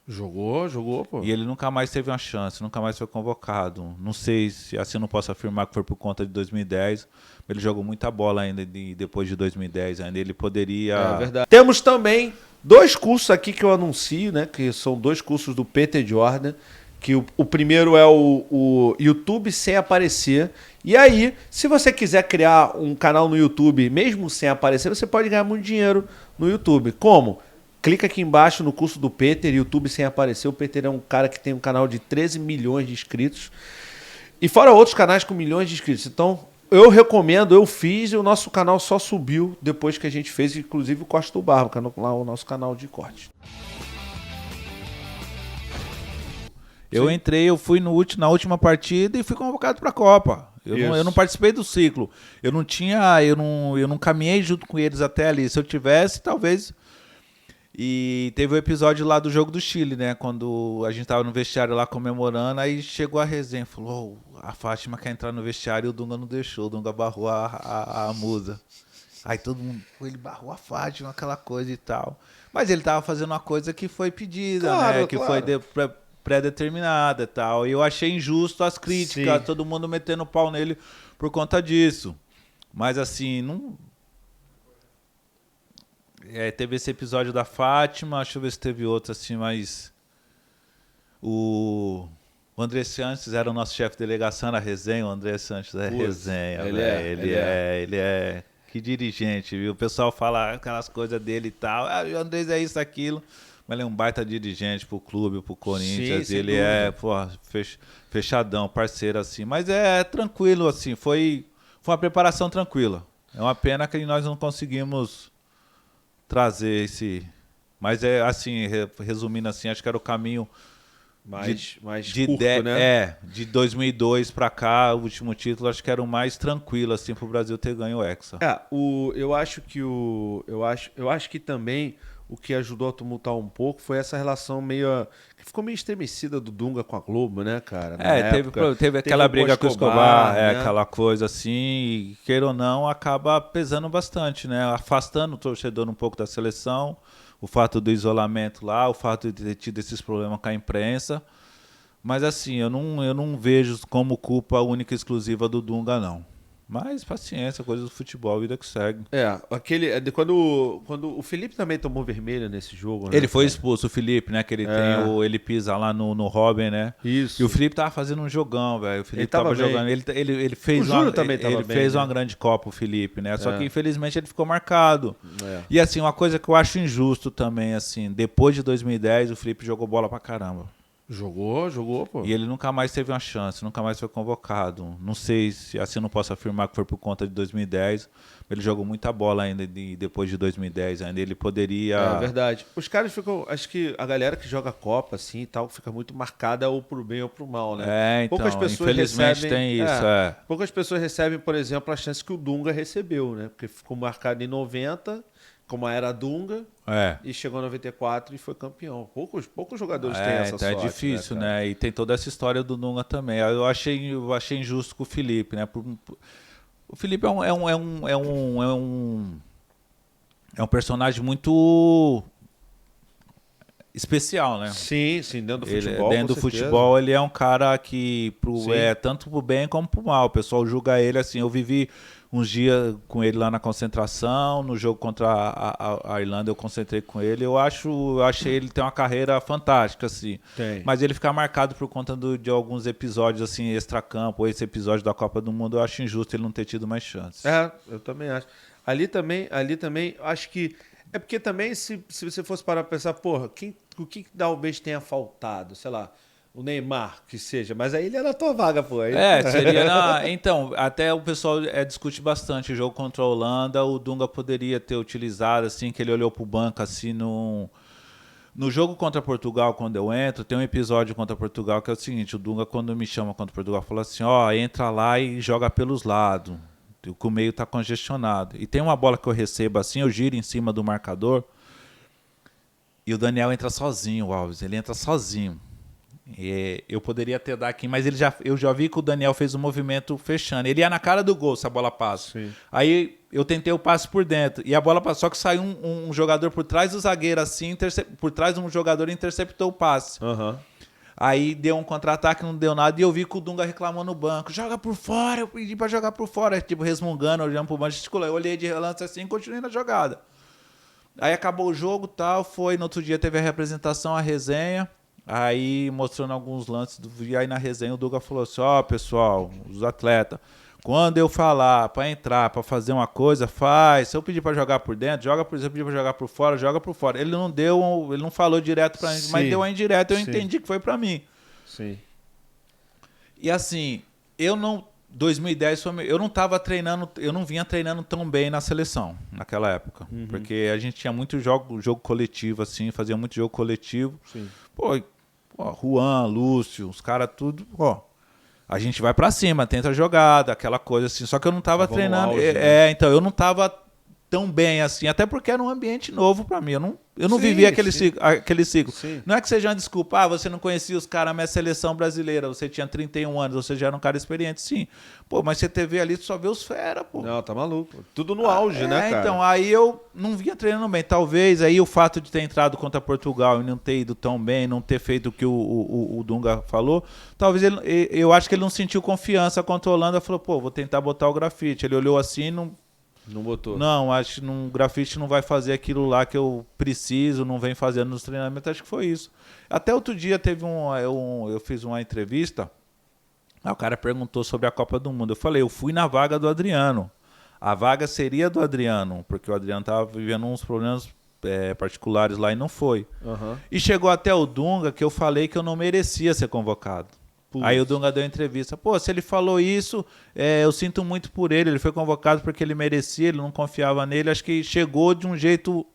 Jogou, pô. E ele nunca mais teve uma chance, nunca mais foi convocado. Não sei se assim eu não posso afirmar que foi por conta de 2010. Ele jogou muita bola ainda depois de 2010 ainda. Ele poderia... É verdade. Temos também 2 cursos aqui que eu anuncio, né? Que são 2 cursos do Peter Jordan. Que o primeiro é o YouTube sem aparecer. E aí, se você quiser criar um canal no YouTube, mesmo sem aparecer, você pode ganhar muito dinheiro no YouTube. Como? Clica aqui embaixo no curso do Peter, YouTube sem aparecer. O Peter é um cara que tem um canal de 13 milhões de inscritos. E fora outros canais com milhões de inscritos. Então, eu recomendo, eu fiz e o nosso canal só subiu depois que a gente fez, inclusive o Costa do Barro, lá o nosso canal de corte. Eu fui na última partida e fui convocado para a Copa. Eu não participei do ciclo. Eu não caminhei junto com eles até ali. Se eu tivesse, talvez. E teve o episódio lá do jogo do Chile, né? Quando a gente tava no vestiário lá comemorando, aí chegou a resenha, falou: a Fátima quer entrar no vestiário e o Dunga não deixou, o Dunga barrou a musa. Aí todo mundo, ele barrou a Fátima, aquela coisa e tal. Mas ele tava fazendo uma coisa que foi pedida, Claro, né? Que foi pré-determinada e tal. E eu achei injusto as críticas, Sim. todo mundo metendo pau nele por conta disso. Mas assim, não... teve esse episódio da Fátima, deixa eu ver se teve outro assim, mas... O André Sanches era o nosso chefe de delegação na resenha. O André Sanches é resenha, ele é... Que dirigente, viu? O pessoal fala aquelas coisas dele e tal. Ah, o Andrés é isso, aquilo. Mas ele é um baita dirigente pro clube, pro Corinthians. Sim, ele é, pô, fechadão, parceiro, assim. Mas é tranquilo, assim. Foi uma preparação tranquila. É uma pena que nós não conseguimos trazer esse... Mas é assim, resumindo assim, acho que era o caminho... Mais curto, né? De 2002 pra cá, o último título, acho que era o mais tranquilo assim pro Brasil ter ganho o Hexa. Eu acho que também o que ajudou a tumultuar um pouco foi essa relação que ficou meio estremecida do Dunga com a Globo, né, cara? Teve aquela briga com o Escobar, né? aquela coisa assim, e queira ou não, acaba pesando bastante, né? Afastando o torcedor um pouco da seleção. O fato do isolamento lá, o fato de ter tido esses problemas com a imprensa. Mas assim, eu não vejo como culpa única e exclusiva do Dunga, não. Mas paciência, coisa do futebol, vida que segue. Quando o Felipe também tomou vermelho nesse jogo, né? Ele foi expulso, o Felipe, né? Que ele pisa lá no Robin, né? Isso. E o Felipe tava fazendo um jogão, velho. O Felipe tava bem. jogando. Ele fez uma grande Copa, o Felipe, né? Só que infelizmente ele ficou marcado. E assim, uma coisa que eu acho injusto também, assim, depois de 2010, o Felipe jogou bola pra caramba. Jogou, pô. E ele nunca mais teve uma chance, nunca mais foi convocado. Não sei se assim eu não posso afirmar que foi por conta de 2010. Ele jogou muita bola ainda depois de 2010 ainda. Ele poderia... É verdade. Os caras ficam... Acho que a galera que joga Copa, assim, e tal, fica muito marcada ou pro bem ou pro mal, né? Então, poucas pessoas infelizmente tem isso, Poucas pessoas recebem, por exemplo, a chance que o Dunga recebeu, né? Porque ficou marcado em 90... como era Dunga, e chegou em 94 e foi campeão. Poucos jogadores têm essa sorte. É difícil, né? E tem toda essa história do Dunga também. Eu achei injusto com o Felipe, né? O Felipe é um personagem muito especial, né? Sim, dentro do futebol. Dentro do futebol, ele é um cara que tanto pro bem como pro mal. O pessoal julga ele assim. Eu vivi uns dias com ele lá na concentração, no jogo contra a Irlanda eu concentrei com ele. Eu achei ele ter uma carreira fantástica, assim. Mas ele ficar marcado por conta de alguns episódios assim, extracampo, ou esse episódio da Copa do Mundo, eu acho injusto ele não ter tido mais chances. Eu também acho. Ali também, acho que... É porque também, se você fosse parar pra pensar, porra, o que talvez tenha faltado? Sei lá, o Neymar, que seja. Mas aí ele era a tua vaga, pô. Aí... seria Então, até o pessoal discute bastante o jogo contra a Holanda. O Dunga poderia ter utilizado, assim, que ele olhou pro banco, assim, no jogo contra Portugal, quando eu entro, tem um episódio contra Portugal que é o seguinte: o Dunga, quando me chama contra Portugal, fala assim, entra lá e joga pelos lados. O meio tá congestionado. E tem uma bola que eu recebo assim, eu giro em cima do marcador e o Daniel entra sozinho, o Alves. Ele entra sozinho. eu poderia ter dado aqui, mas eu já vi que o Daniel fez um movimento fechando. Ele ia na cara do gol se a bola passa. Sim. Aí eu tentei o passe por dentro e a bola passou, só que saiu um jogador por trás do zagueiro assim, por trás de um jogador e interceptou o passe. Uhum. Aí deu um contra-ataque, não deu nada, e eu vi que o Dunga reclamou no banco. Joga por fora, eu pedi pra jogar por fora. Tipo, resmungando, olhando pro banco, gesticulando. Eu olhei de relance assim e continuei na jogada. Aí acabou o jogo e tal, no outro dia teve a representação, a resenha. Aí mostrando alguns lances, e aí na resenha o Dunga falou assim, pessoal, os atletas, quando eu falar pra entrar, pra fazer uma coisa, faz. Se eu pedir pra jogar por dentro, joga por dentro. Se eu pedir pra jogar por fora, joga por fora. Ele não falou direto pra gente, mas deu uma indireta, eu entendi que foi pra mim. Sim. E assim, 2010 eu não tava treinando, eu não vinha treinando tão bem na seleção naquela época. Porque a gente tinha muito jogo coletivo, assim, fazia muito jogo coletivo. Sim. Pô, Juan, Lúcio, os caras tudo, a gente vai pra cima, tenta a jogada, aquela coisa assim. Só que eu não tava treinando. Auge, né? Então, eu não tava tão bem assim, até porque era um ambiente novo pra mim. Eu não vivia aquele ciclo. Sim. Não é que seja uma desculpa, você não conhecia os caras, minha seleção brasileira, você tinha 31 anos, você já era um cara experiente, sim. Pô, mas você TV ali, tu só vê os fera, pô. Não, tá maluco. Tudo no auge, né, cara? Então, aí eu não vinha treinando bem. Talvez aí o fato de ter entrado contra Portugal e não ter ido tão bem, não ter feito o que o Dunga falou, talvez eu acho que ele não sentiu confiança contra a Holanda, falou, pô, vou tentar botar o grafite. Ele olhou assim, não botou. Não, acho que o grafite não vai fazer aquilo lá que eu preciso, não vem fazendo nos treinamentos, acho que foi isso. Até outro dia teve eu fiz uma entrevista, aí o cara perguntou sobre a Copa do Mundo. Eu falei, eu fui na vaga do Adriano. A vaga seria do Adriano, porque o Adriano estava vivendo uns problemas particulares lá e não foi. Uhum. E chegou até o Dunga que eu falei que eu não merecia ser convocado. Aí o Dunga deu entrevista. Pô, se ele falou isso, eu sinto muito por ele. Ele foi convocado porque ele merecia, ele não confiava nele. Acho que chegou de um jeito...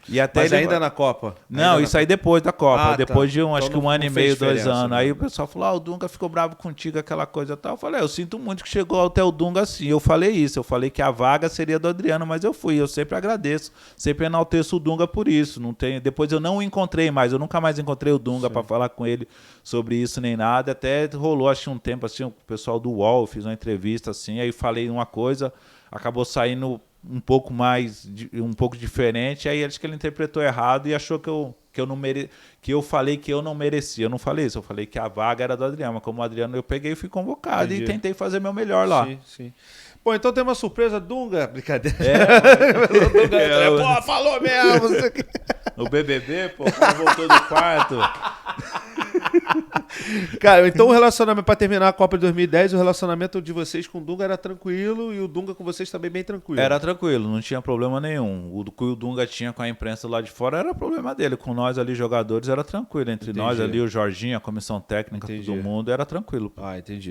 E até mas ainda na Copa? Não, isso aí depois da Copa. Depois de acho que um ano e meio, 2 anos. Né? Aí o pessoal falou, o Dunga ficou bravo contigo, aquela coisa e tal. Eu falei, eu sinto muito que chegou até o Dunga assim. Eu falei isso, eu falei que a vaga seria do Adriano, mas eu fui. Eu sempre agradeço, sempre enalteço o Dunga por isso. Depois eu não o encontrei mais, eu nunca mais encontrei o Dunga para falar com ele sobre isso nem nada. Até rolou, acho que um tempo assim, o pessoal do UOL, eu fiz uma entrevista assim, aí falei uma coisa, acabou saindo um pouco diferente, aí acho que ele interpretou errado e achou que eu falei que eu não merecia. Eu não falei isso, eu falei que a vaga era do Adriano, mas como o Adriano eu peguei e fui convocado. Entendi. E tentei fazer meu melhor lá. Sim, sim. Bom, então tem uma surpresa, Dunga. Brincadeira. Pô, falou mesmo. No BBB, pô, o cara voltou do quarto. Cara, então o relacionamento, pra terminar a Copa de 2010, o relacionamento de vocês com o Dunga era tranquilo e o Dunga com vocês também bem tranquilo. Era tranquilo, não tinha problema nenhum. O que o Dunga tinha com a imprensa lá de fora era problema dele. Com nós ali, jogadores, era tranquilo. Entre nós ali, o Jorginho, a comissão técnica, todo mundo, era tranquilo. Ah, entendi.